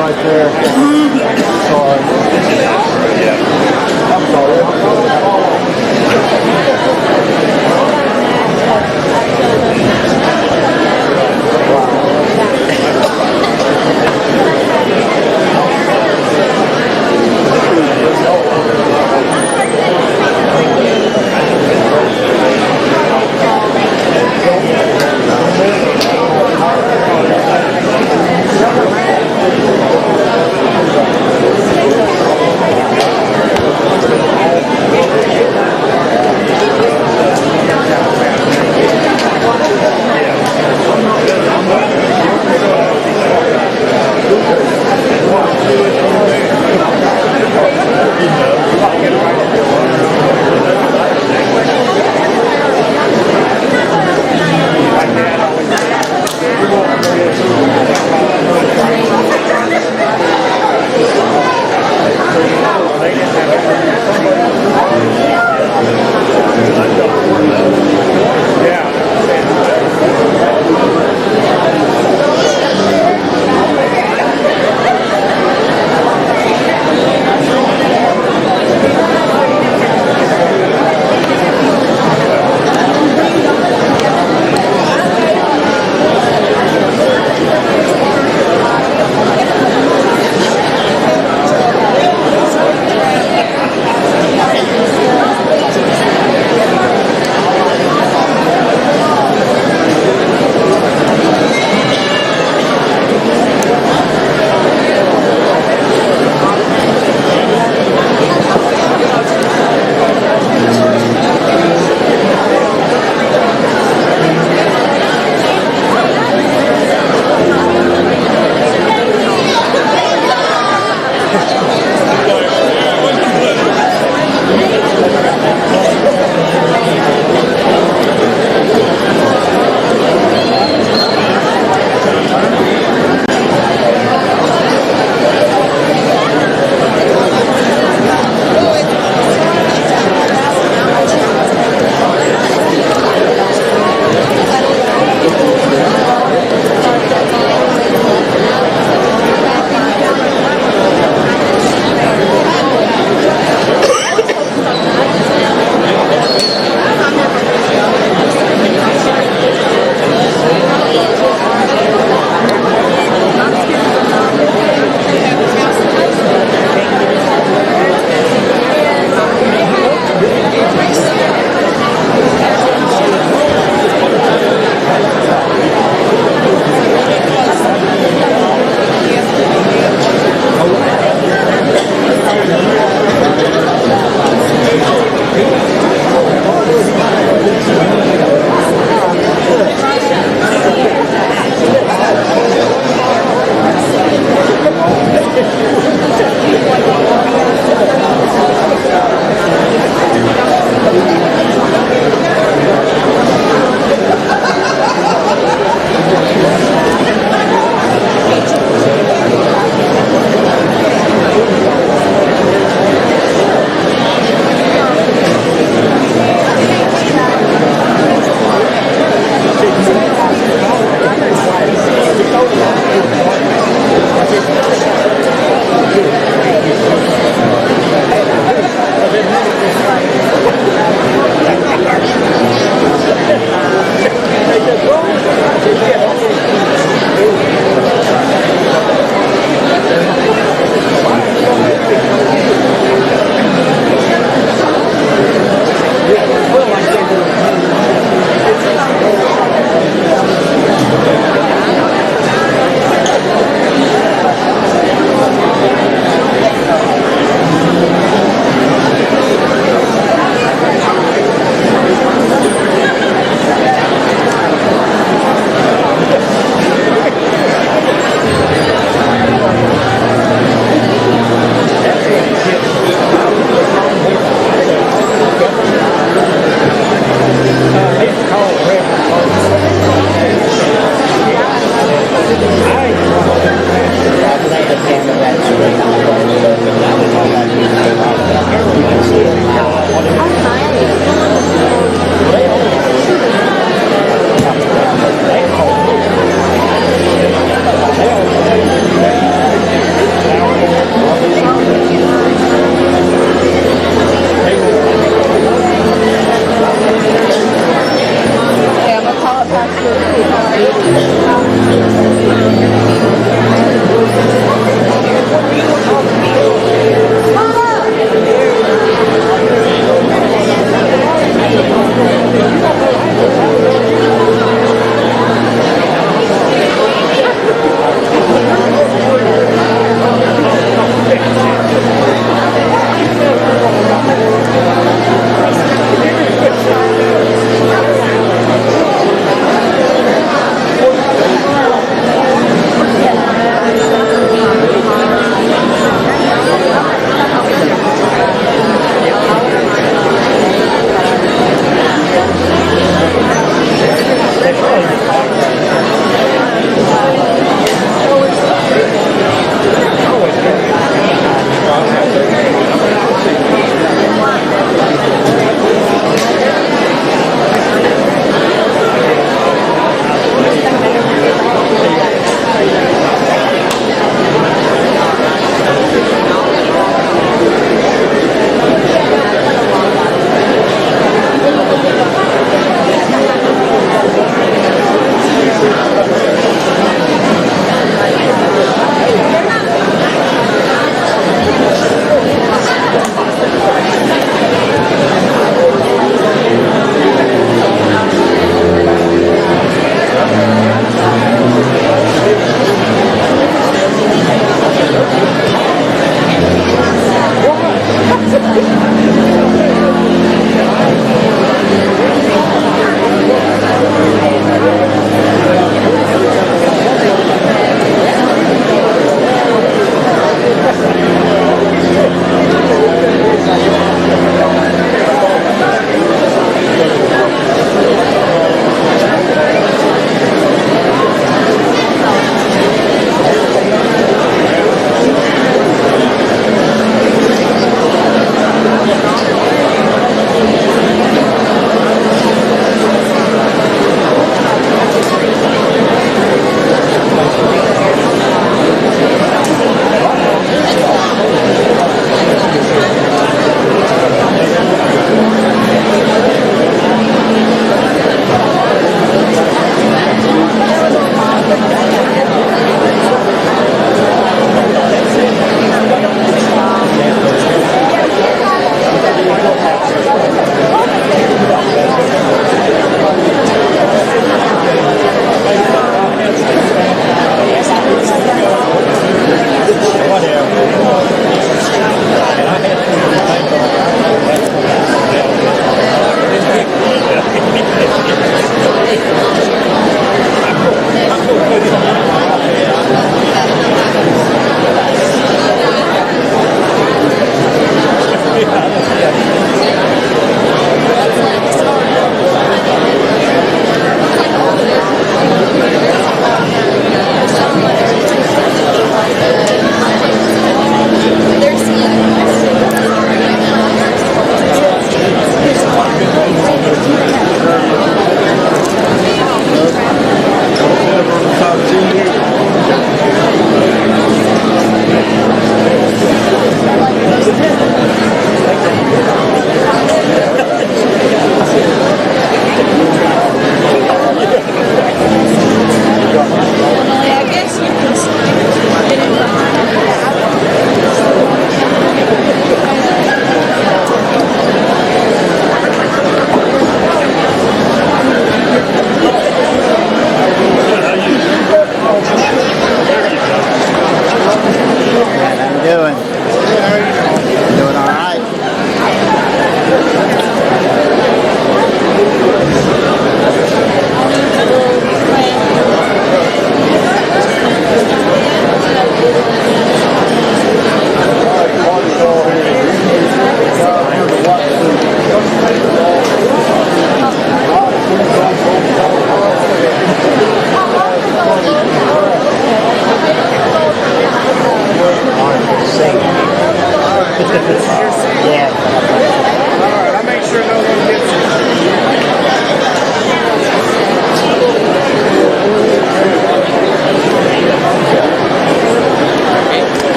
right there. Sorry. I'm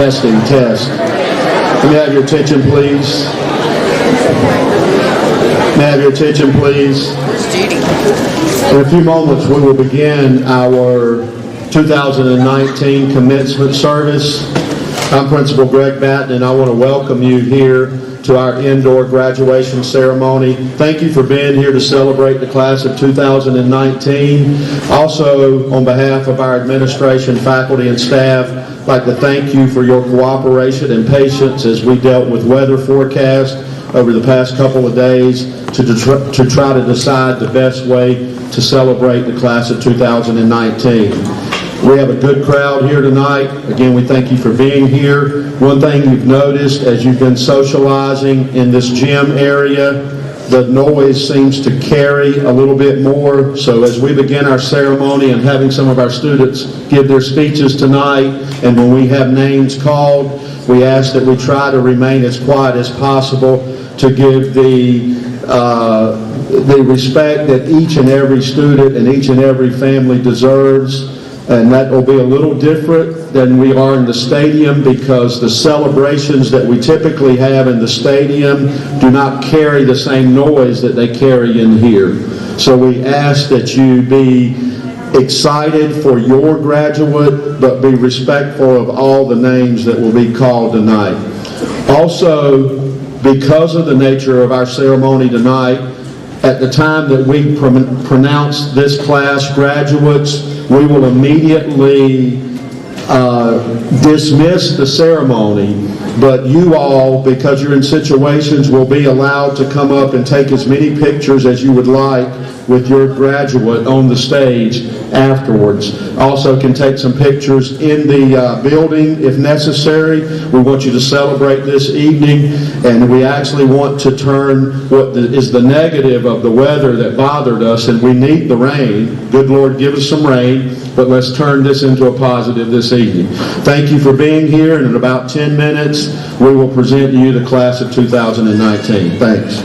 Testing, test. Can we have your attention, please? May I have your attention, please? In a few moments, we will begin our 2019 commencement service. I'm Principal Greg Batten, and I want to welcome you here to our indoor graduation ceremony. Thank you for being here to celebrate the class of 2019. Also, on behalf of our administration, faculty, and staff, I'd like to thank you for your cooperation and patience as we dealt with weather forecasts over the past couple of days to try to decide the best way to celebrate the class of 2019. We have a good crowd here tonight. Again, we thank you for being here. One thing you've noticed as you've been socializing in this gym area, the noise seems to carry a little bit more. So as we begin our ceremony and having some of our students give their speeches tonight, and when we have names called, we ask that we try to remain as quiet as possible to give the respect that each and every student and each and every family deserves. And that will be a little different than we are in the stadium because the celebrations that we typically have in the stadium do not carry the same noise that they carry in here. So we ask that you be excited for your graduate, but be respectful of all the names that will be called tonight. Also, because of the nature of our ceremony tonight, at the time that we pronounce this class graduates, we will immediately dismiss the ceremony, but you all, because you're in situations, will be allowed to come up and take as many pictures as you would like with your graduate on the stage afterwards. Also can take some pictures in the building if necessary. We want you to celebrate this evening, and we actually want to turn what is the negative of the weather that bothered us, and we need the rain. Good Lord, give us some rain, but let's turn this into a positive this evening. Thank you for being here, and in about 10 minutes, we will present you the class of 2019. Thanks.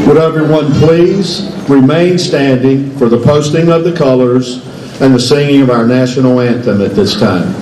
Would everyone please remain standing for the posting of the colors and the singing of our national anthem at this time.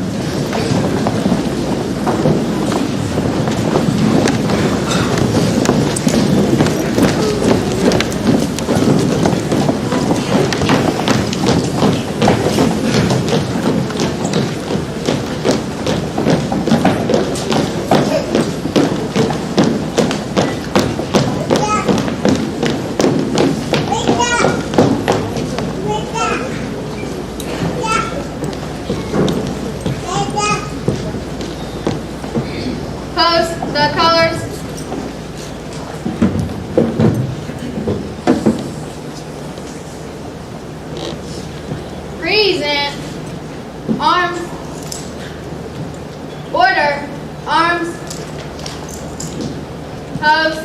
Pose.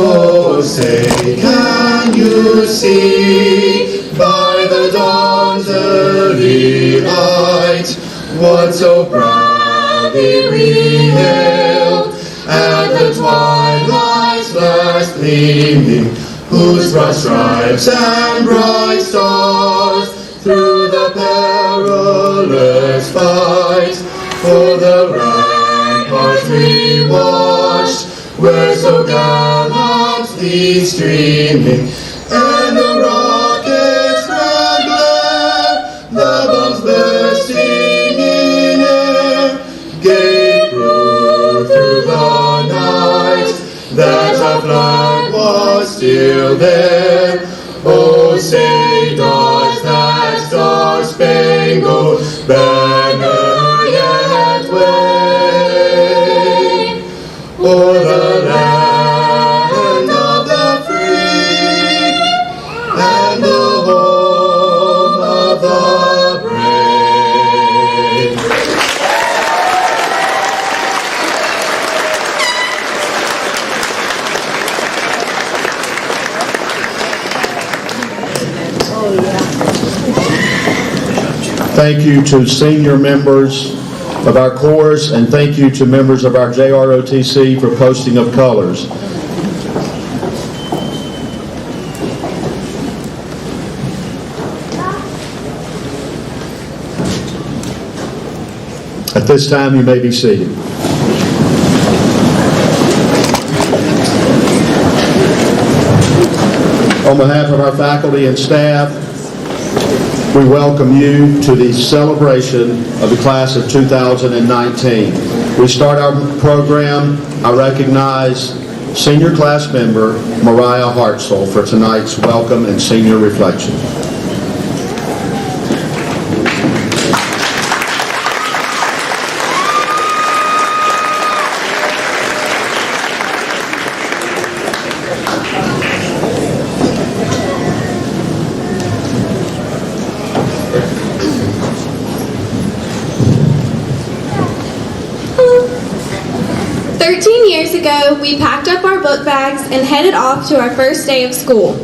Oh, say, can you see by the dawn's early light what so proudly we hailed at the twilight's last gleaming, whose broad stripes and bright stars through the perilous fight for the ramparts we watched were so gallantly streaming, and the rockets' red glare, the bombs bursting in air, gave proof through the night that our flag was still there. Oh, say does that star-spangled banner yet wave o'er the land of the free and the home of the brave? Thank you to senior members of our chorus, and thank you to members of our JROTC for posting of colors. At this time, you may be seated. On behalf of our faculty and staff, we welcome you to the celebration of the class of 2019. We start our program. I recognize senior class member Mariah Hartzell for tonight's welcome and senior reflection. We packed up our book bags and headed off to our first day of school.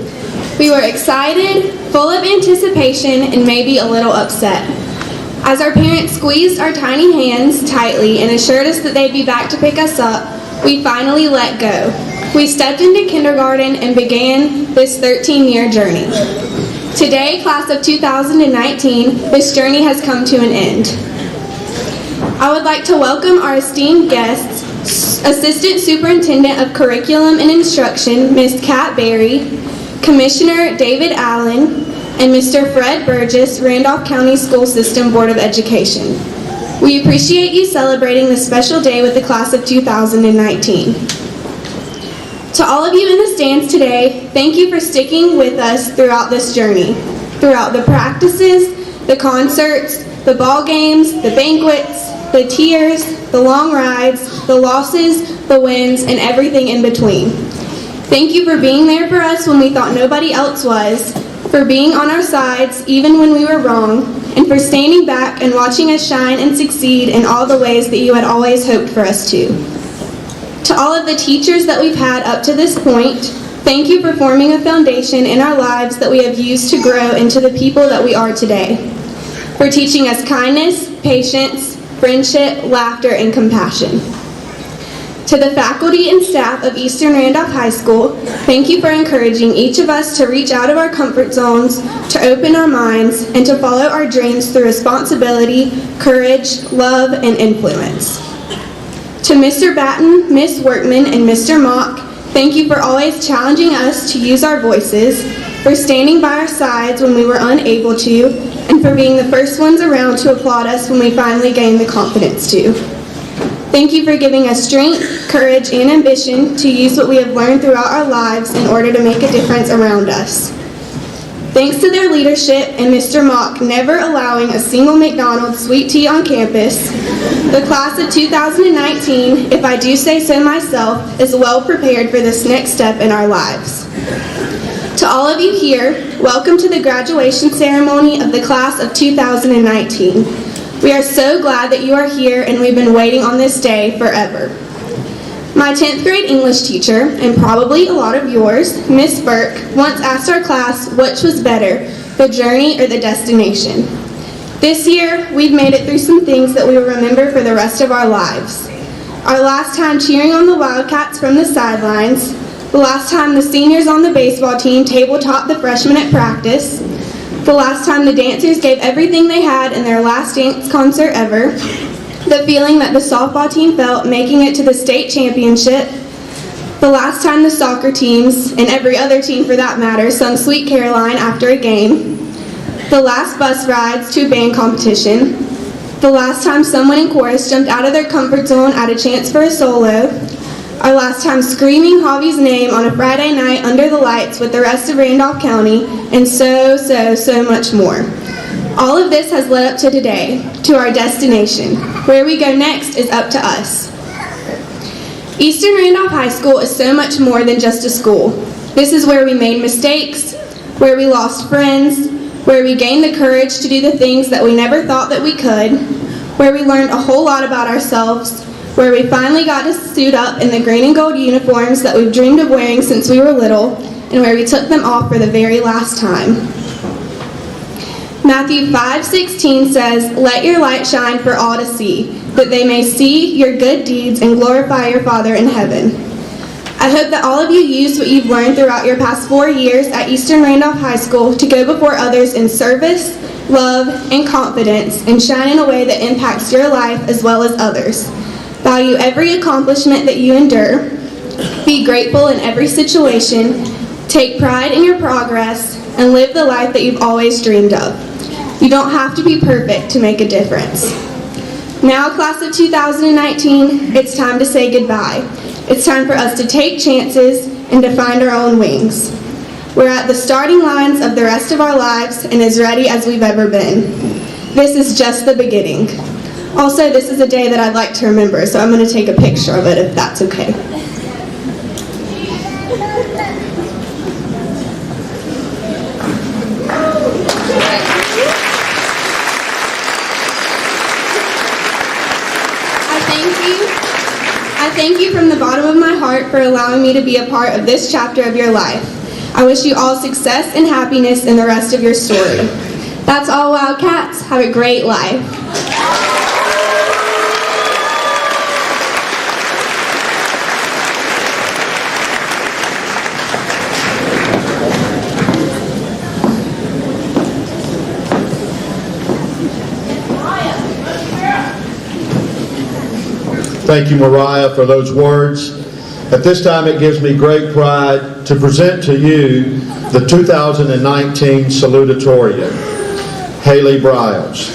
We were excited, full of anticipation, and maybe a little upset. As our parents squeezed our tiny hands tightly and assured us that they'd be back to pick us up, we finally let go. We stepped into kindergarten and began this 13-year journey. Today, class of 2019, this journey has come to an end. I would like to welcome our esteemed guests, Assistant Superintendent of Curriculum and Instruction, Ms. Kat Berry, Commissioner David Allen, and Mr. Fred Burgess, Randolph County School System Board of Education. We appreciate you celebrating this special day with the class of 2019. To all of you in the stands today, thank you for sticking with us throughout this journey, throughout the practices, the concerts, the ball games, the banquets, the tears, the long rides, the losses, the wins, and everything in between. Thank you for being there for us when we thought nobody else was, for being on our sides even when we were wrong, and for standing back and watching us shine and succeed in all the ways that you had always hoped for us to. To all of the teachers that we've had up to this point, thank you for forming a foundation in our lives that we have used to grow into the people that we are today. For teaching us kindness, patience, friendship, laughter, and compassion. To the faculty and staff of Eastern Randolph High School, thank you for encouraging each of us to reach out of our comfort zones, to open our minds, and to follow our dreams through responsibility, courage, love, and influence. To Mr. Batten, Miss Workman, and Mr. Mock, thank you for always challenging us to use our voices, for standing by our sides when we were unable to, and for being the first ones around to applaud us when we finally gained the confidence to. Thank you for giving us strength, courage, and ambition to use what we have learned throughout our lives in order to make a difference around us. Thanks to their leadership and Mr. Mock never allowing a single McDonald's sweet tea on campus, the class of 2019, if I do say so myself, is well prepared for this next step in our lives. To all of you here, welcome to the graduation ceremony of the class of 2019. We are so glad that you are here, and we've been waiting on this day forever. My 10th grade English teacher, and probably a lot of yours, Miss Burke, once asked our class which was better, the journey or the destination. This year, we've made it through some things that we will remember for the rest of our lives. Our last time cheering on the Wildcats from the sidelines, the last time the seniors on the baseball team table-topped the freshmen at practice, the last time the dancers gave everything they had in their last dance concert ever, the feeling that the softball team felt making it to the state championship, the last time the soccer teams, and every other team for that matter, sung Sweet Caroline after a game, the last bus rides to a band competition, the last time someone in chorus jumped out of their comfort zone at a chance for a solo, our last time screaming Javi's name on a Friday night under the lights with the rest of Randolph County, and so much more. All of this has led up to today, to our destination. Where we go next is up to us. Eastern Randolph High School is so much more than just a school. This is where we made mistakes, where we lost friends, where we gained the courage to do the things that we never thought that we could, where we learned a whole lot about ourselves, where we finally got to suit up in the green and gold uniforms that we've dreamed of wearing since we were little, and where we took them off for the very last time. Matthew 5:16 says, "Let your light shine for all to see, that they may see your good deeds and glorify your Father in heaven." I hope that all of you use what you've learned throughout your past 4 years at Eastern Randolph High School to go before others in service, love, and confidence, and shine in a way that impacts your life as well as others. Value every accomplishment that you endure. Be grateful in every situation. Take pride in your progress, and live the life that you've always dreamed of. You don't have to be perfect to make a difference. Now, class of 2019, it's time to say goodbye. It's time for us to take chances and to find our own wings. We're at the starting lines of the rest of our lives and as ready as we've ever been. This is just the beginning. Also, this is a day that I'd like to remember, so I'm going to take a picture of it if that's okay. I thank you from the bottom of my heart for allowing me to be a part of this chapter of your life. I wish you all success and happiness in the rest of your story. That's all, Wildcats. Have a great life. Thank you, Mariah, for those words. At this time, it gives me great pride to present to you the 2019 salutatorian, Haley Briles.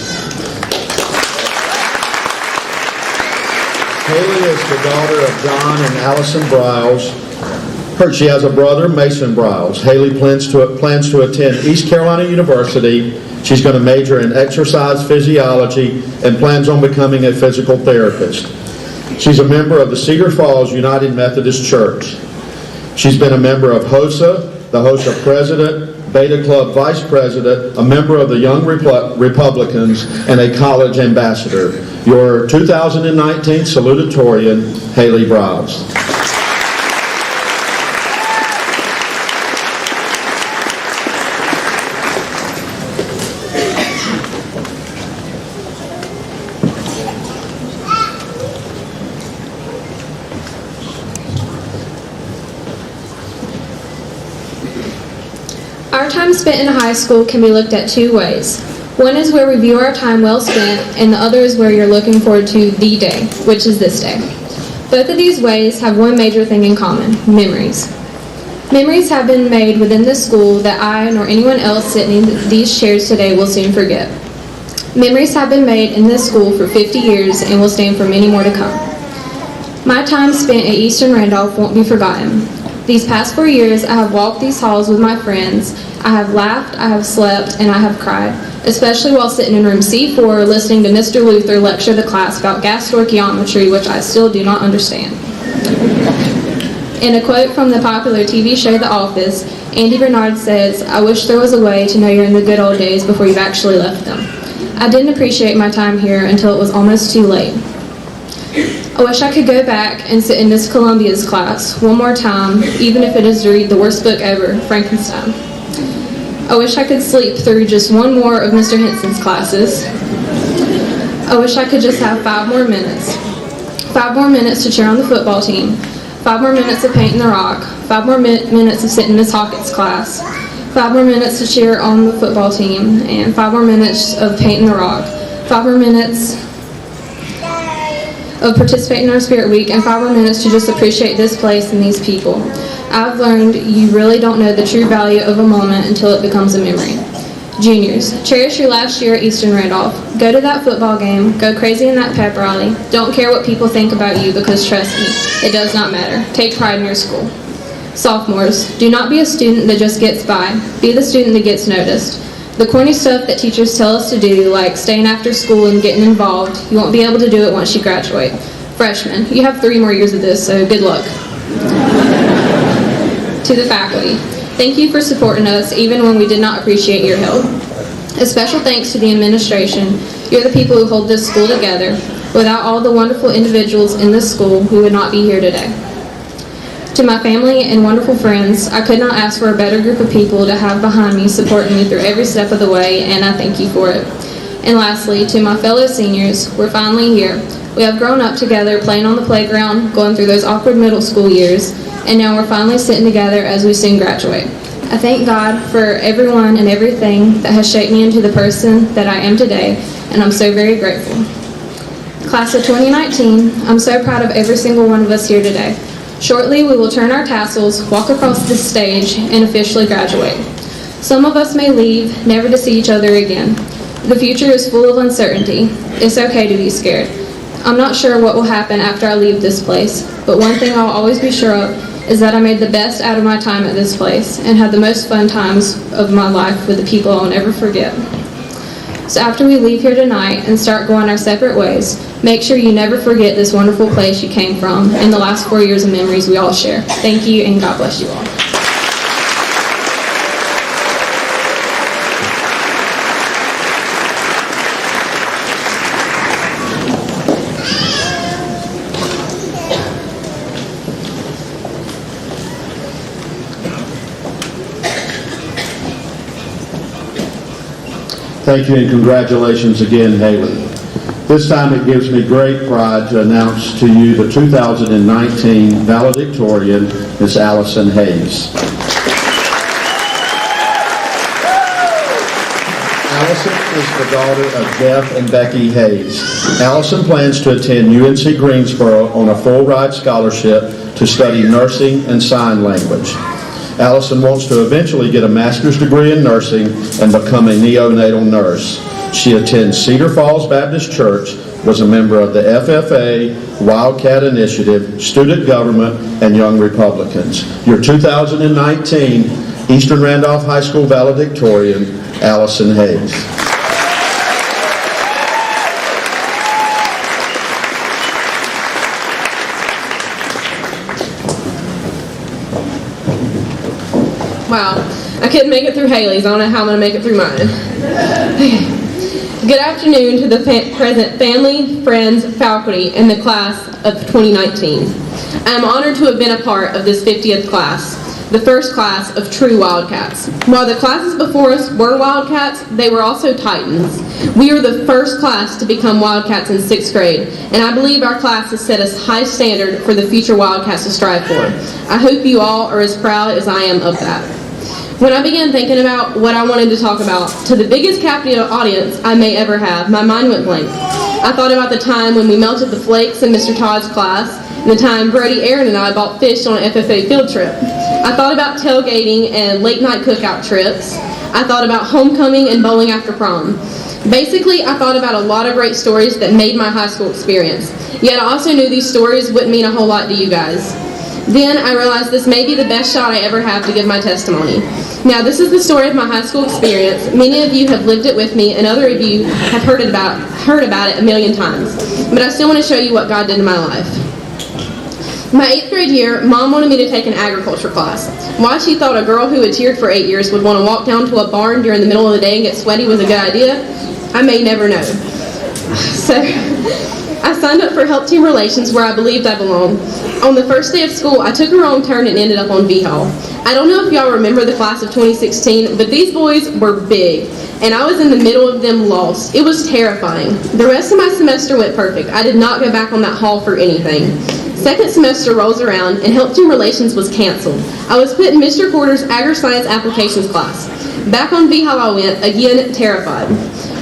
Haley is the daughter of John and Allison Briles. She has a brother, Mason Briles. Haley plans to attend East Carolina University. She's going to major in exercise physiology and plans on becoming a physical therapist. She's a member of the Cedar Falls United Methodist Church. She's been a member of HOSA, the HOSA president, Beta Club vice president, a member of the Young Republicans, and a college ambassador. Your 2019 salutatorian, Haley Briles. time spent in high school can be looked at two ways. One is where we view our time well spent, and the other is where you're looking forward to the day, which is this day. Both of these ways have one major thing in common: memories. Memories have been made within this school that I nor anyone else sitting in these chairs today will soon forget. Memories have been made in this school for 50 years and will stand for many more to come. My time spent at Eastern Randolph won't be forgotten. These past 4 years, I have walked these halls with my friends. I have laughed, I have slept, and I have cried, especially while sitting in room C4 listening to Mr. Luther lecture the class about gas stoichiometry, which I still do not understand. In a quote from the popular TV show The Office, Andy Bernard says, "I wish there was a way to know you're in the good old days before you've actually left them." I didn't appreciate my time here until it was almost too late. I wish I could go back and sit in Miss Columbia's class one more time, even if it is to read the worst book ever, Frankenstein. I wish I could sleep through just one more of Mr. Henson's classes. I wish I could just have 5 more minutes. 5 more minutes to cheer on the football team. 5 more minutes of painting the rock. 5 more minutes of sitting in Miss Hawkins' class. 5 more minutes to cheer on the football team. And 5 more minutes of painting the rock. 5 more minutes of participating in our Spirit Week, and 5 more minutes to just appreciate this place and these people. I've learned you really don't know the true value of a moment until it becomes a memory. Juniors, cherish your last year at Eastern Randolph. Go to that football game. Go crazy in that pep rally. Don't care what people think about you, because trust me, it does not matter. Take pride in your school. Sophomores, do not be a student that just gets by. Be the student that gets noticed. The corny stuff that teachers tell us to do, like staying after school and getting involved, you won't be able to do it once you graduate. Freshmen, you have 3 more years of this, so good luck. To the faculty, thank you for supporting us even when we did not appreciate your help. A special thanks to the administration. You're the people who hold this school together. Without all the wonderful individuals in this school, we would not be here today. To my family and wonderful friends, I could not ask for a better group of people to have behind me, supporting me through every step of the way, and I thank you for it. And lastly, to my fellow seniors, we're finally here. We have grown up together, playing on the playground, going through those awkward middle school years, and now we're finally sitting together as we soon graduate. I thank God for everyone and everything that has shaped me into the person that I am today, and I'm so very grateful. Class of 2019, I'm so proud of every single one of us here today. Shortly, we will turn our tassels, walk across this stage, and officially graduate. Some of us may leave, never to see each other again. The future is full of uncertainty. It's okay to be scared. I'm not sure what will happen after I leave this place, but one thing I'll always be sure of is that I made the best out of my time at this place and had the most fun times of my life with the people I'll never forget. So after we leave here tonight and start going our separate ways, make sure you never forget this wonderful place you came from and the last 4 years of memories we all share. Thank you, and God bless you all. Thank you and congratulations again, Haley. This time it gives me great pride to announce to you the 2019 valedictorian, Miss Allison Hayes. Allison is the daughter of Jeff and Becky Hayes. Allison plans to attend UNC Greensboro on a full-ride scholarship to study nursing and sign language. Allison wants to eventually get a master's degree in nursing and become a neonatal nurse. She attends Cedar Falls Baptist Church, was a member of the FFA, Wildcat Initiative, Student Government, and Young Republicans. Your 2019 Eastern Randolph High School valedictorian, Allison Hayes. Wow, I couldn't make it through Haley's. I don't know how I'm going to make it through mine. Good afternoon to the present family, friends, faculty, and the class of 2019. I am honored to have been a part of this 50th class, the first class of true Wildcats. While the classes before us were Wildcats, they were also Titans. We are the first class to become Wildcats in 6th grade, and I believe our class has set a high standard for the future Wildcats to strive for. I hope you all are as proud as I am of that. When I began thinking about what I wanted to talk about, to the biggest captive audience I may ever have, my mind went blank. I thought about the time when we melted the flakes in Mr. Todd's class, and the time Brody, Aaron, and I bought fish on an FFA field trip. I thought about tailgating and late-night cookout trips. I thought about homecoming and bowling after prom. Basically, I thought about a lot of great stories that made my high school experience. Yet I also knew these stories wouldn't mean a whole lot to you guys. Then I realized this may be the best shot I ever have to give my testimony. Now, this is the story of my high school experience. Many of you have lived it with me, and other of you have heard about it a million times. But I still want to show you what God did in my life. My 8th grade year, Mom wanted me to take an agriculture class. Why she thought a girl who had cheered for 8 years would want to walk down to a barn during the middle of the day and get sweaty was a good idea, I may never know. So, I signed up for Help Team Relations where I believed I belonged. On the first day of school, I took a wrong turn and ended up on V Hall. I don't know if y'all remember the class of 2016, but these boys were big, and I was in the middle of them lost. It was terrifying. The rest of my semester went perfect. I did not go back on that hall for anything. Second semester rolls around, and Help Team Relations was canceled. I was put in Mr. Porter's Agri-Science Applications class. Back on V Hall I went, again terrified.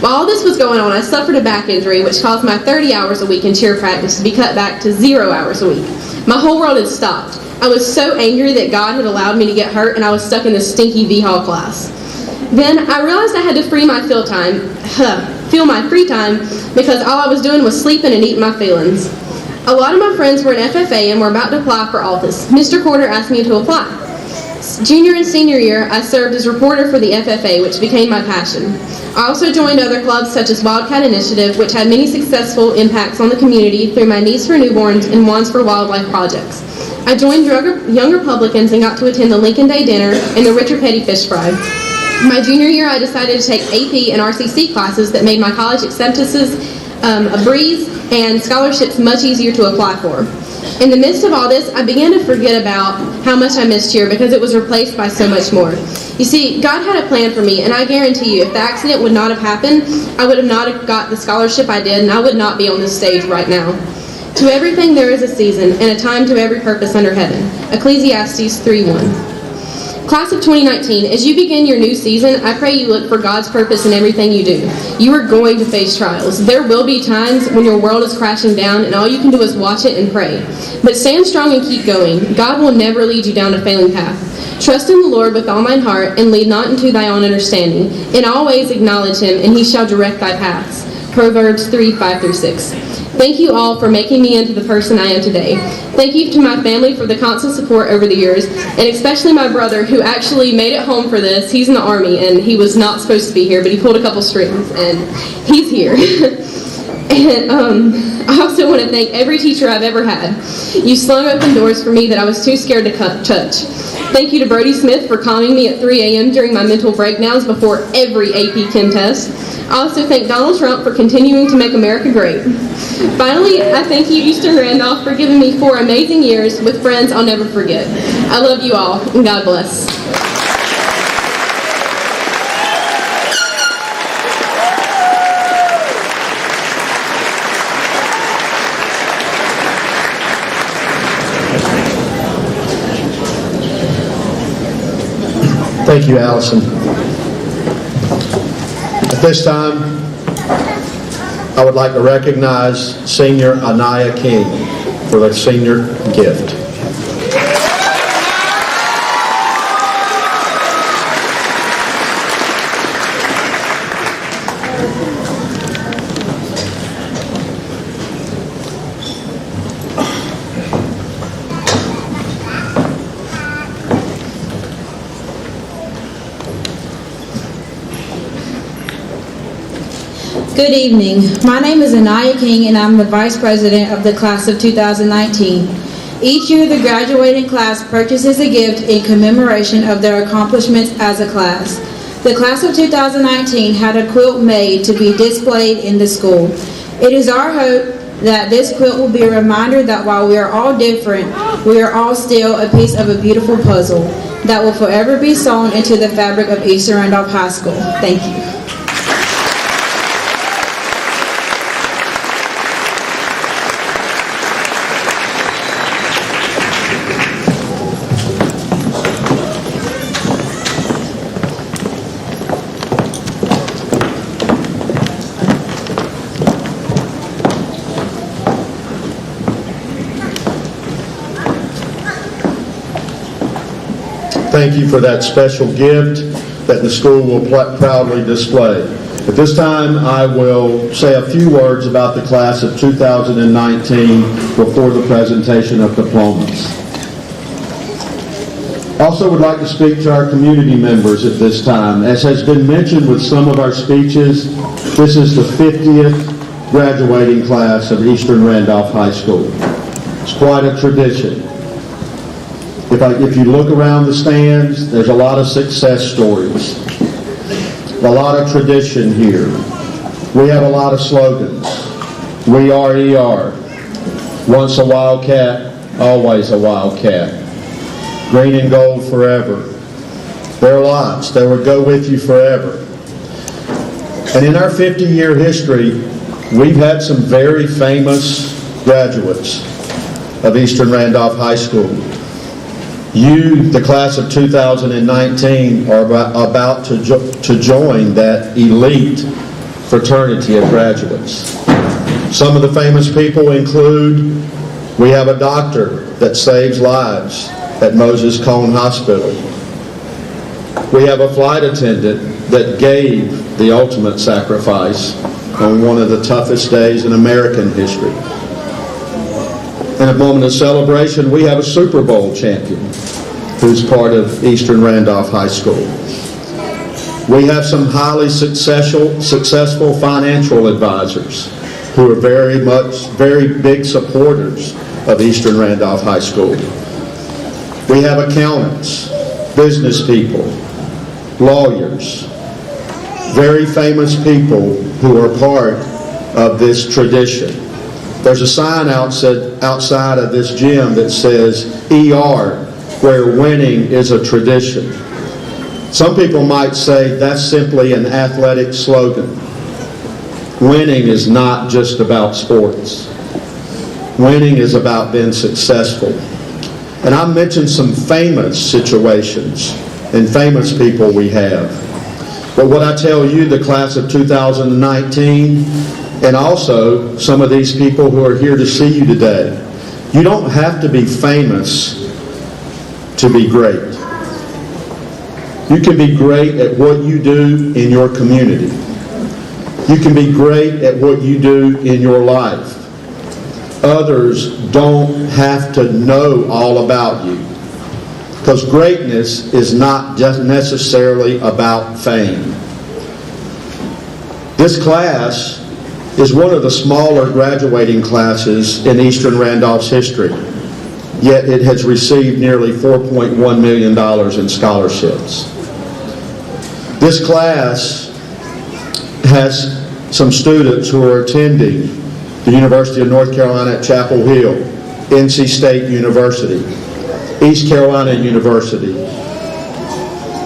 While all this was going on, I suffered a back injury, which caused my 30 hours a week in cheer practice to be cut back to 0 hours a week. My whole world had stopped. I was so angry that God had allowed me to get hurt, and I was stuck in this stinky V Hall class. Then I realized I had to feel my free time, because all I was doing was sleeping and eating my feelings. A lot of my friends were in FFA and were about to apply for office. Mr. Porter asked me to apply. Junior and senior year, I served as reporter for the FFA, which became my passion. I also joined other clubs such as Wildcat Initiative, which had many successful impacts on the community through my Knees for Newborns and Wands for Wildlife projects. I joined Young Republicans and got to attend the Lincoln Day Dinner and the Richard Petty Fish Fry. My junior year, I decided to take AP and RCC classes that made my college acceptances a breeze and scholarships much easier to apply for. In the midst of all this, I began to forget about how much I missed cheer because it was replaced by so much more. You see, God had a plan for me, and I guarantee you, if the accident would not have happened, I would have not got the scholarship I did, and I would not be on this stage right now. To everything there is a season, and a time to every purpose under heaven. Ecclesiastes 3:1. Class of 2019, as you begin your new season, I pray you look for God's purpose in everything you do. You are going to face trials. There will be times when your world is crashing down and all you can do is watch it and pray. But stand strong and keep going. God will never lead you down a failing path. Trust in the Lord with all thine heart, and lean not into thy own understanding. In all ways acknowledge him, and he shall direct thy paths. Proverbs 3:5-6. Thank you all for making me into the person I am today. Thank you to my family for the constant support over the years, and especially my brother who actually made it home for this. He's in the Army, and he was not supposed to be here, but he pulled a couple strings, and he's here. And I also want to thank every teacher I've ever had. You slung open doors for me that I was too scared to touch. Thank you to Brody Smith for calming me at 3 a.m. during my mental breakdowns before every AP Chem test. I also thank Donald Trump for continuing to make America great. Finally, I thank you, Eastern Randolph, for giving me 4 amazing years with friends I'll never forget. I love you all, and God bless. Thank you, Allison. At this time, I would like to recognize Senior Anaya King for the senior gift. Good evening. My name is Anaya King, and I'm the Vice President of the Class of 2019. Each year, the graduating class purchases a gift in commemoration of their accomplishments as a class. The Class of 2019 had a quilt made to be displayed in the school. It is our hope that this quilt will be a reminder that while we are all different, we are all still a piece of a beautiful puzzle that will forever be sewn into the fabric of Eastern Randolph High School. Thank you. thank you for that special gift that the school will proudly display. At this time, I will say a few words about the class of 2019 before the presentation of diplomas. Also would like to speak to our community members at this time. As has been mentioned with some of our speeches, this is the 50th graduating class of Eastern Randolph High School. It's quite a tradition. If you look around the stands, there's a lot of success stories, a lot of tradition here. We have a lot of slogans. We are ER. Once a Wildcat, always a Wildcat. Green and gold forever. There are lots that would go with you forever. And in our 50-year history, we've had some very famous graduates of Eastern Randolph High School. You, the class of 2019, are about to join that elite fraternity of graduates. Some of the famous people include, we have a doctor that saves lives at Moses Cone Hospital. We have a flight attendant that gave the ultimate sacrifice on one of the toughest days in American history. In a moment of celebration, we have a Super Bowl champion who's part of Eastern Randolph High School. We have some highly successful financial advisors who are very big supporters of Eastern Randolph High School. We have accountants, business people, lawyers, very famous people who are part of this tradition. There's a sign outside of this gym that says ER, where winning is a tradition. Some people might say that's simply an athletic slogan. Winning is not just about sports. Winning is about being successful. And I mentioned some famous situations and famous people we have. But what I tell you, the class of 2019, and also some of these people who are here to see you today, you don't have to be famous to be great. You can be great at what you do in your community. You can be great at what you do in your life. Others don't have to know all about you, because greatness is not just necessarily about fame. This class is one of the smaller graduating classes in Eastern Randolph's history, yet it has received nearly $4.1 million in scholarships. This class has some students who are attending the University of North Carolina at Chapel Hill, NC State University, East Carolina University.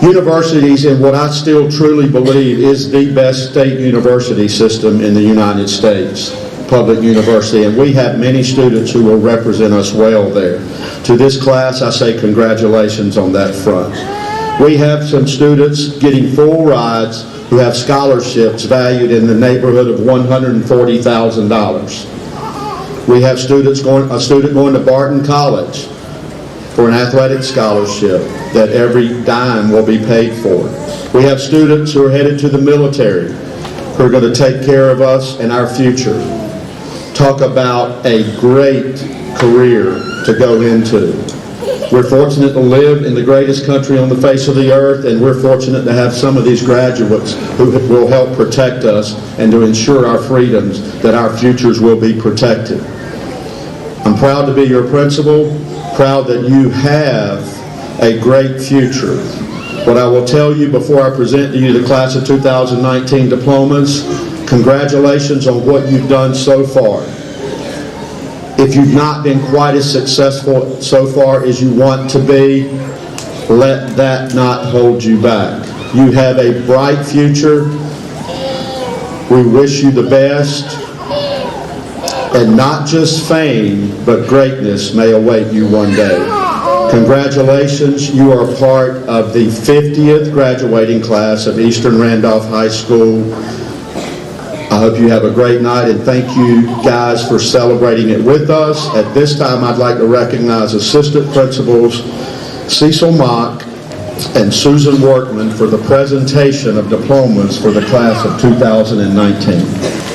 Universities in what I still truly believe is the best state university system in the United States, public university, and we have many students who will represent us well there. To this class, I say congratulations on that front. We have some students getting full rides who have scholarships valued in the neighborhood of $140,000. We have a student going to Barton College for an athletic scholarship that every dime will be paid for. We have students who are headed to the military who are going to take care of us and our future. Talk about a great career to go into. We're fortunate to live in the greatest country on the face of the earth, and we're fortunate to have some of these graduates who will help protect us and to ensure our freedoms, that our futures will be protected. I'm proud to be your principal, proud that you have a great future. What I will tell you before I present to you the class of 2019 diplomas, congratulations on what you've done so far. If you've not been quite as successful so far as you want to be, let that not hold you back. You have a bright future. We wish you the best. And not just fame, but greatness may await you one day. Congratulations, you are part of the 50th graduating class of Eastern Randolph High School. I hope you have a great night, and thank you guys for celebrating it with us. At this time, I'd like to recognize Assistant Principals Cecil Mock and Susan Workman for the presentation of diplomas for the class of 2019.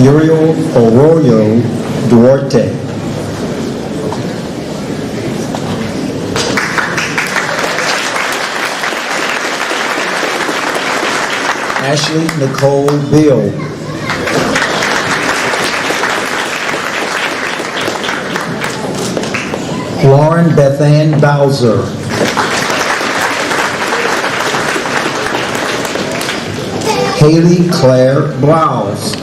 Uriel Arroyo Duarte. Ashley Nicole Bill. Lauren Bethann Bowser. Haley Claire Blouse.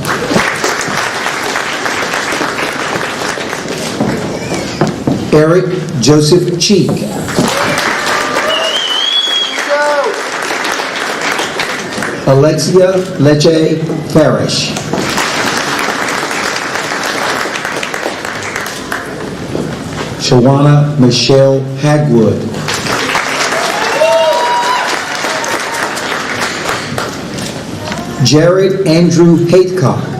Eric Joseph Cheek. Alexia Leche Farish. Shawana Michelle Hagwood. Jared Andrew Hatecock.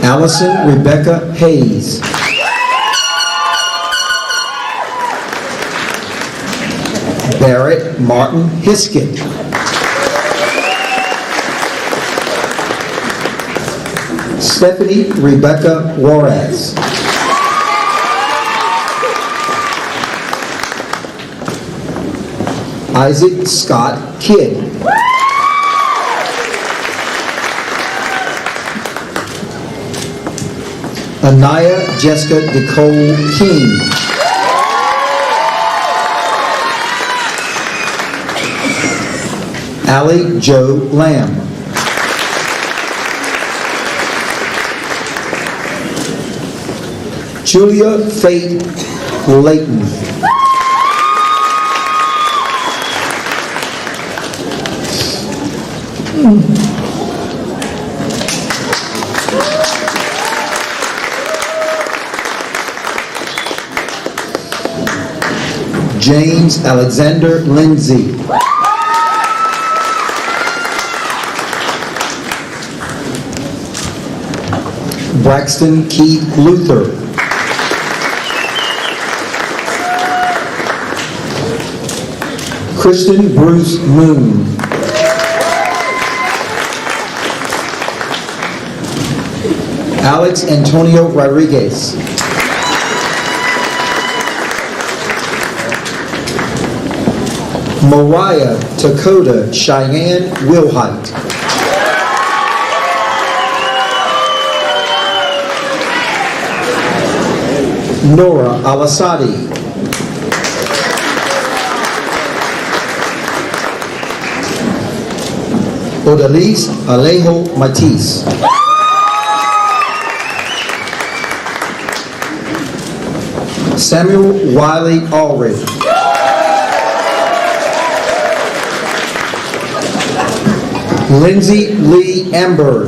Allison Rebecca Hayes. Barrett Martin Hiskett. Stephanie Rebecca Juarez. Isaac Scott Kidd. Anaya Jessica Nicole King. Allie Joe Lamb. Julia Faith Layton. James Alexander Lindsay. Braxton Keith Luther. Kristen Bruce Moon. Alex Antonio Rodriguez. Mariah Dakota Cheyenne Wilhite. Nora Alasadi. Odalise Alejo Matisse. Samuel Wiley Allred. Lindsay Lee Amberg.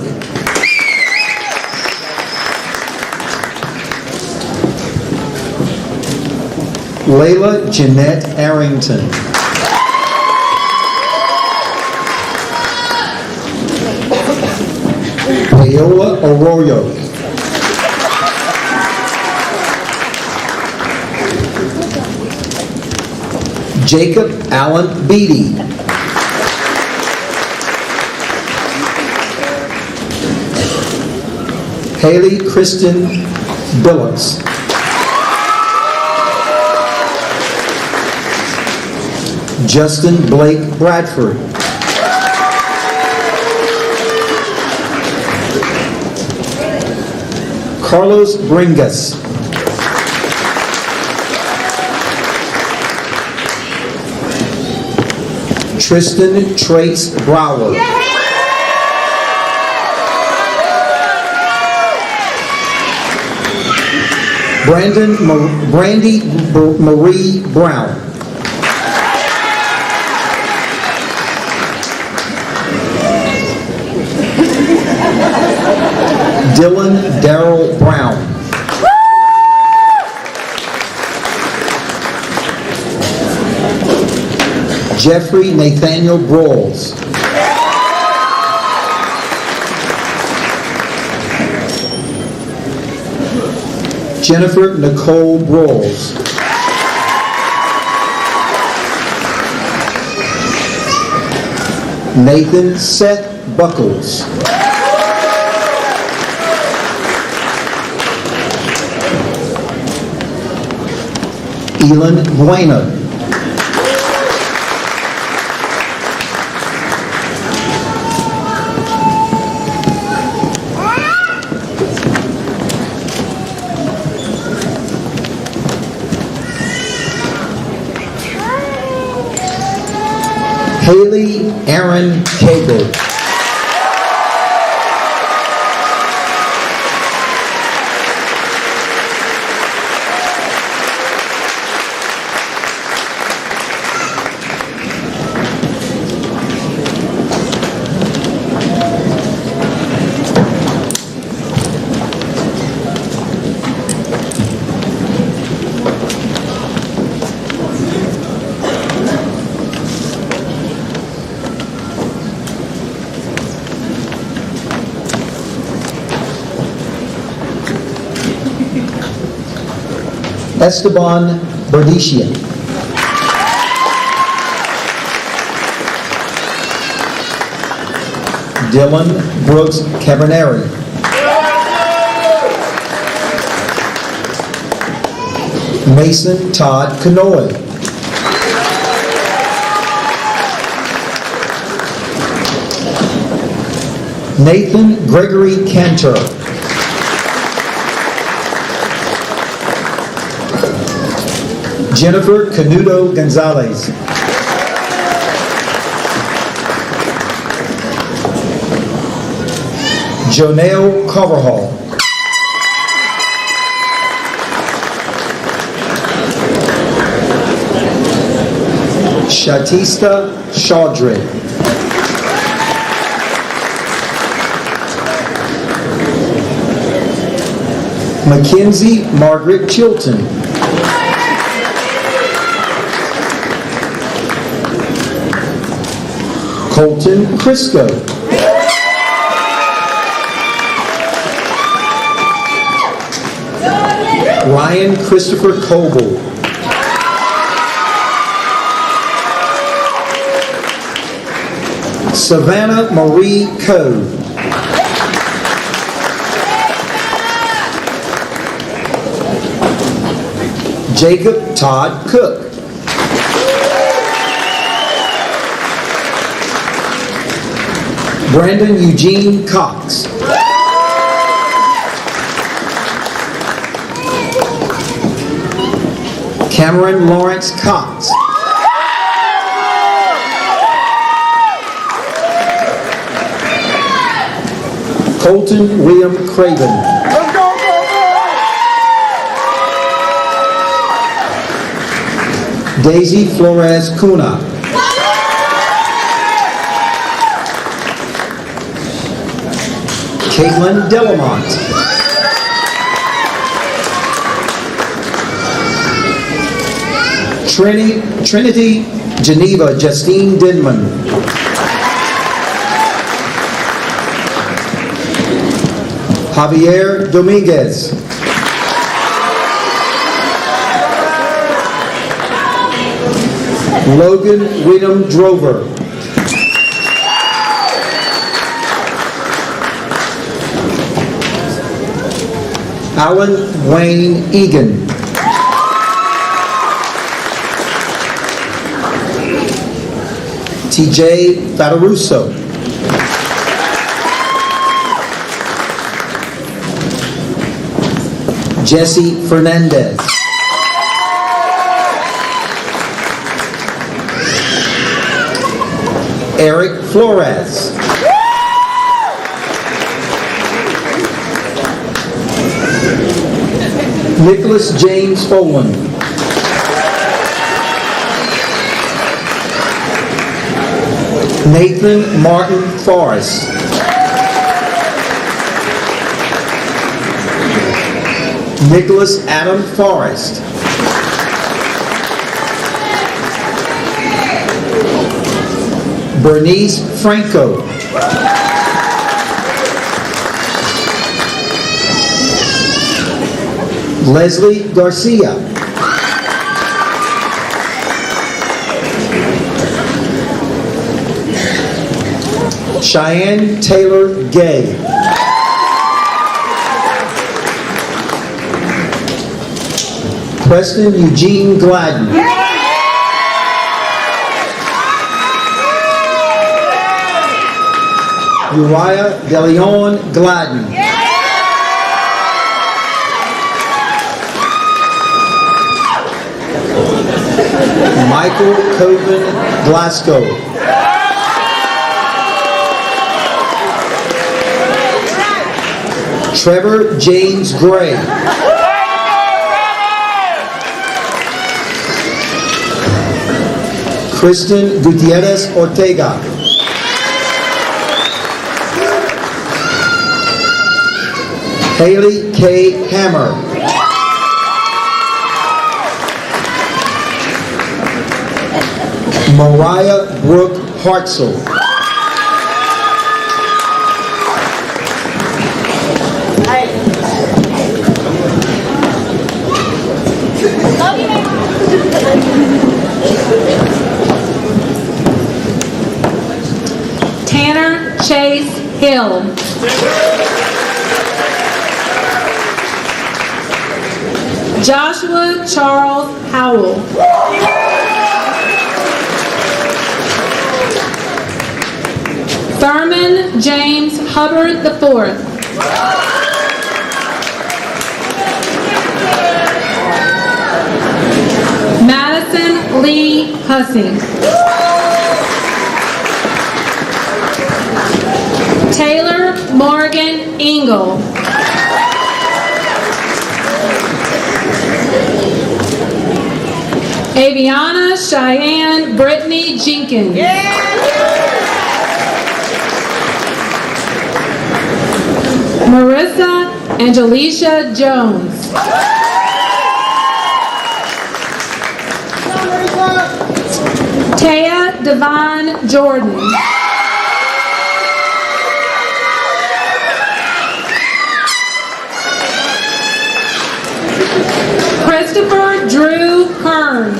Layla Jeanette Arrington. Paola Arroyo. Jacob Allen Beatty. Haley Kristen Billups. Justin Blake Bradford. Carlos Bringas. Tristan Trace Brower. Brandy Marie Brown. Dylan Darrell Brown. Jeffrey Nathaniel Broyles. Jennifer Nicole Broyles. Nathan Seth Buckles. Elin Bueno. Haley Aaron Cable. Esteban Berdicia. Dylan Brooks Cabernari. Mason Todd Canoy. Nathan Gregory Cantor. Jennifer Canudo Gonzalez. Jonelle Coverhall. Shatista Chaudry. Mackenzie Margaret Chilton. Colton Crisco. Ryan Christopher Coble. Savannah Marie Coe. Jacob Todd Cook. Brandon Eugene Cox. Cameron Lawrence Cox. Colton William Craven. Daisy Flores Cuna. Caitlin Delamont. Trinity Geneva Justine Denman. Javier Dominguez. Logan William Drover. Alan Wayne Egan. TJ Fataruso. Jesse Fernandez. Eric Flores. Nicholas James Folan. Nathan Martin Forrest. Nicholas Adam Forrest. Bernice Franco. Leslie Garcia. Cheyenne Taylor Gay. Preston Eugene Gladden. Uriah DeLeon Gladden. Michael Coven Glasgow. Trevor James Gray. Kristen Gutierrez Ortega. Haley K. Hammer. Mariah Brooke Hartzell. Tanner Chase Hill. Joshua Charles Howell. Thurman James Hubbard IV. Madison Lee Hussey. Taylor Morgan Engel. Aviana Cheyenne Brittany Jenkins. Marissa Angelicia Jones. Taya Devon Jordan. Christopher Drew Kearns.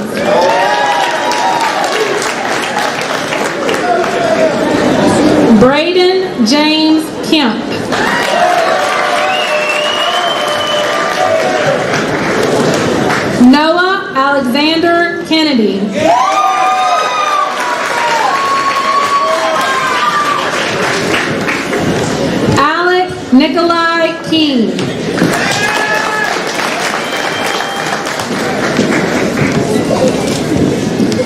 Braden James Kemp. Noah Alexander Kennedy. Alec Nikolai King.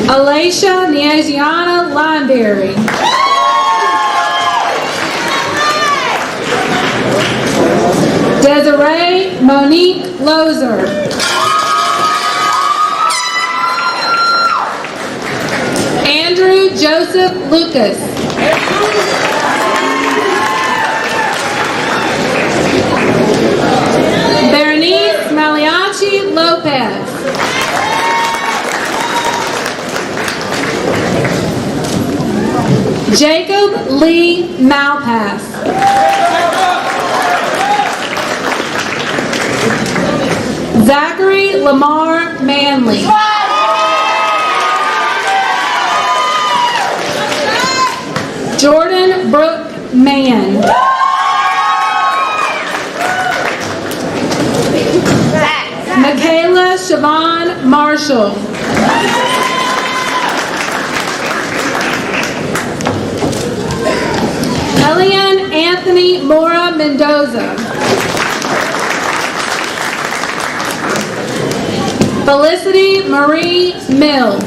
Alicia Niaziana Lineberry. Desiree Monique Lozer. Andrew Joseph Lucas. Berenice Maliachi Lopez. Jacob Lee Malpass. Zachary Lamar Manley. Jordan Brooke Mann. Michaela Siobhan Marshall. Elian Anthony Mora Mendoza. Felicity Marie Mills.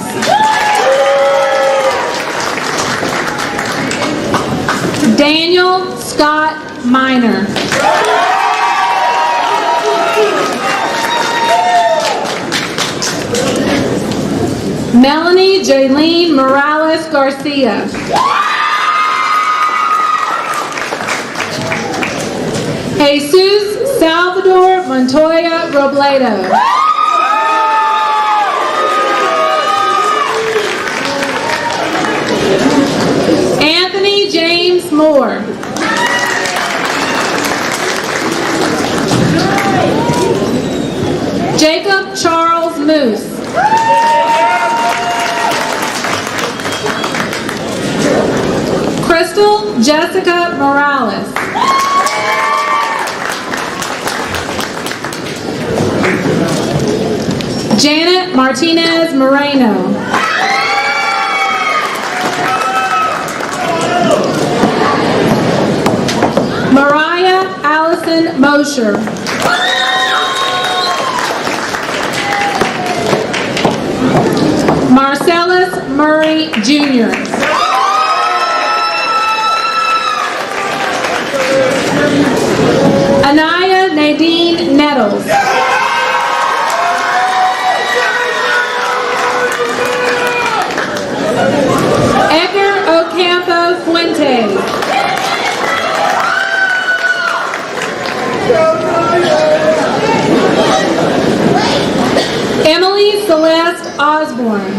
Daniel Scott Minor. Melanie Jaylene Morales Garcia. Jesus Salvador Montoya Robledo. Anthony James Moore. Jacob Charles Moose. Crystal Jessica Morales. Janet Martinez Moreno. Mariah Allison Mosher. Marcellus Murray Jr. Anaya Nadine Nettles. Edgar Ocampo Fuentes. Emily Celeste Osborne.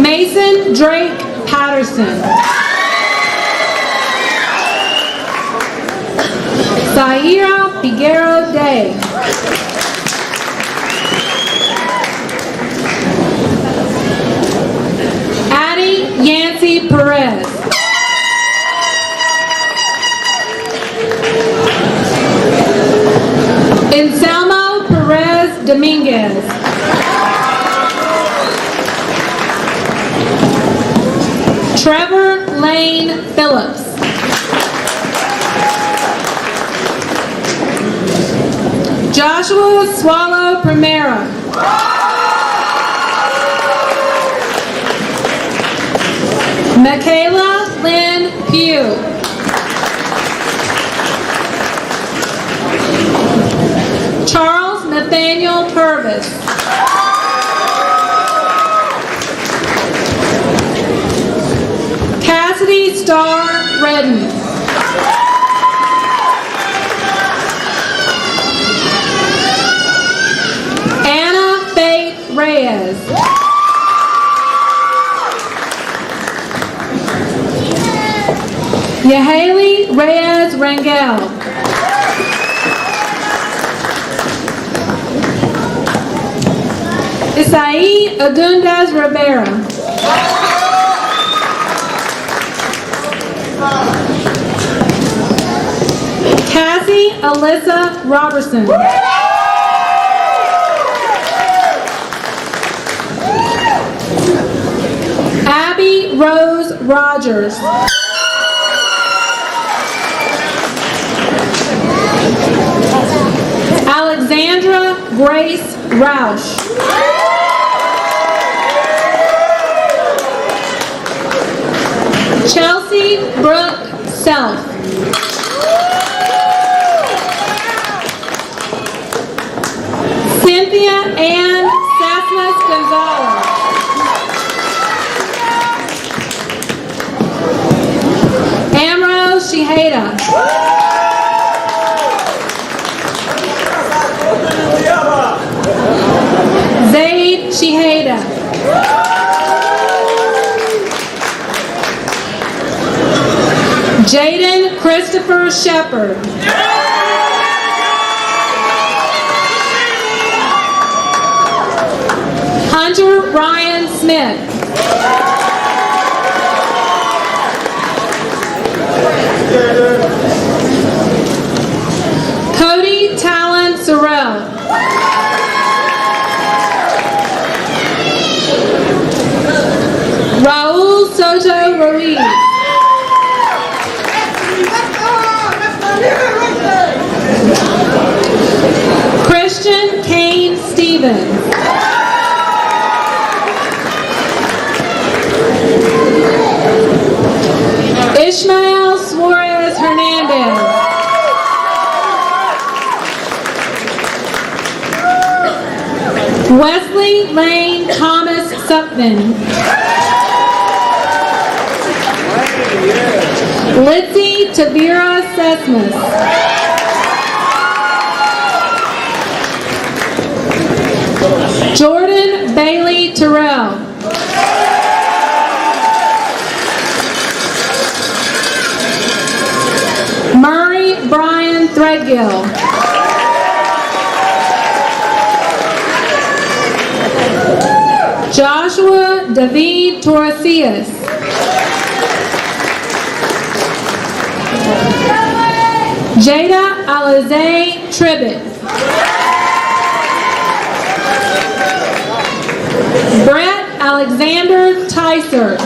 Mason Drake Patterson. Zaira Figueroa Day. Addie Yancey Perez. Anselmo Perez Dominguez. Trevor Lane Phillips. Joshua Swallow Primera. Michaela Lynn Pugh. Charles Nathaniel Purvis. Cassidy Starr Redden. Anna Faith Reyes. Yahaley Reyes Rangel. Isai Agundez Rivera. Cassie Alyssa Robertson. Abby Rose Rogers. Alexandra Grace Roush. Chelsea Brooke Self. Cynthia Ann Sassmas Gonzalez. Amro Shihada. Zaid Shihada. Jaden Christopher Shepard. Hunter Ryan Smith. Cody Talon Sorrell. Raul Soto Ruiz. Christian Kane Stevens. Ishmael Suarez Hernandez. Wesley Lane Thomas Supman. Lindsay Tavira Sesmas. Jordan Bailey Terrell. Murray Brian Threadgill. Joshua David Torresias. Jada Alize Tribbett. Brett Alexander Tyser.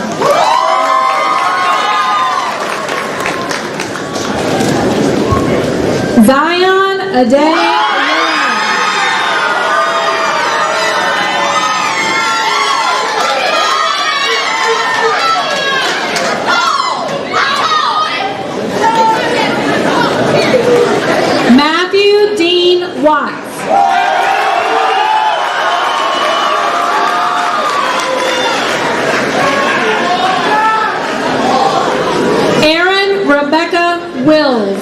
Zion Ade. Matthew Dean Watts. Erin Rebecca Wills.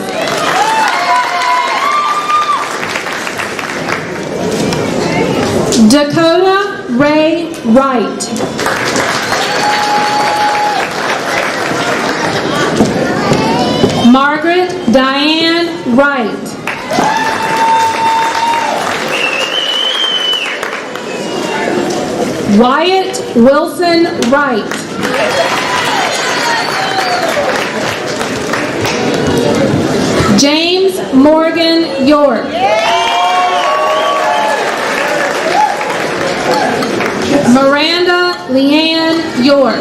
Dakota Ray Wright. Margaret Diane Wright. Wyatt Wilson Wright. James Morgan York. Miranda Leanne York.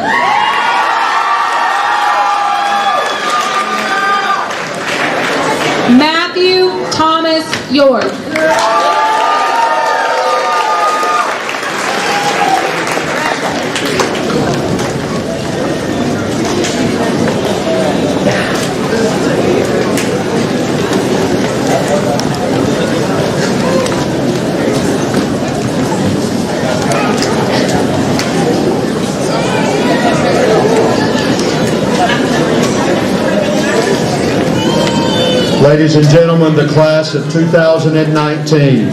Matthew Thomas York. Ladies and gentlemen, the class of 2019.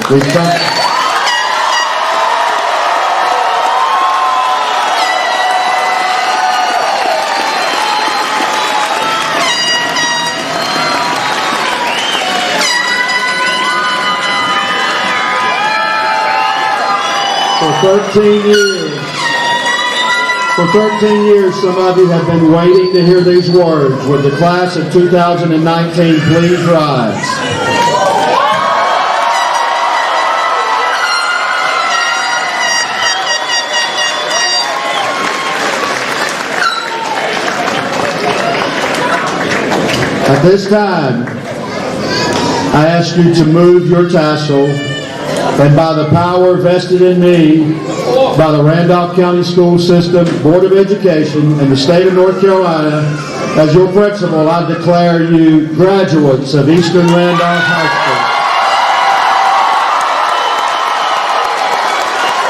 We've come. For 13 years, some of you have been waiting to hear these words. Would the class of 2019 please rise? At this time, I ask you to move your tassel, and by the power vested in me by the Randolph County School System, Board of Education, and the state of North Carolina, as your principal, I declare you graduates of Eastern Randolph High School.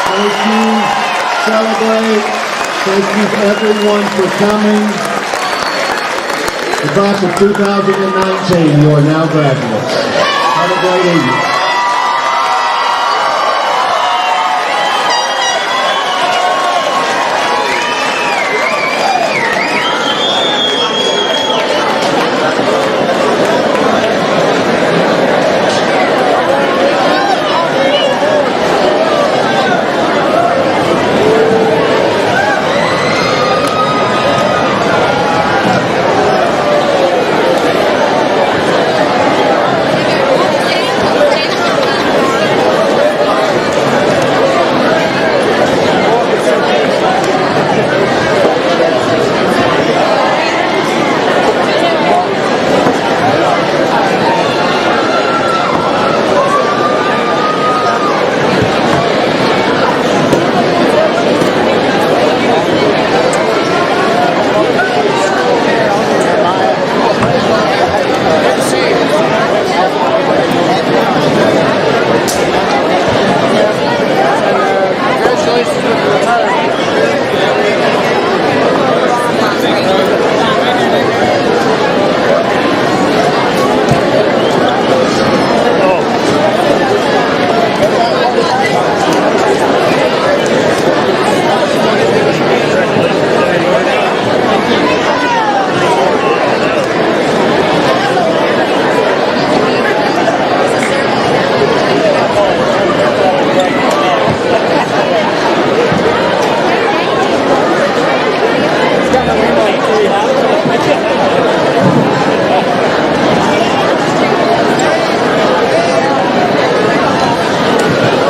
Thank you. Celebrate. Thank you everyone for coming. The class of 2019, you are now graduates. Have a great evening.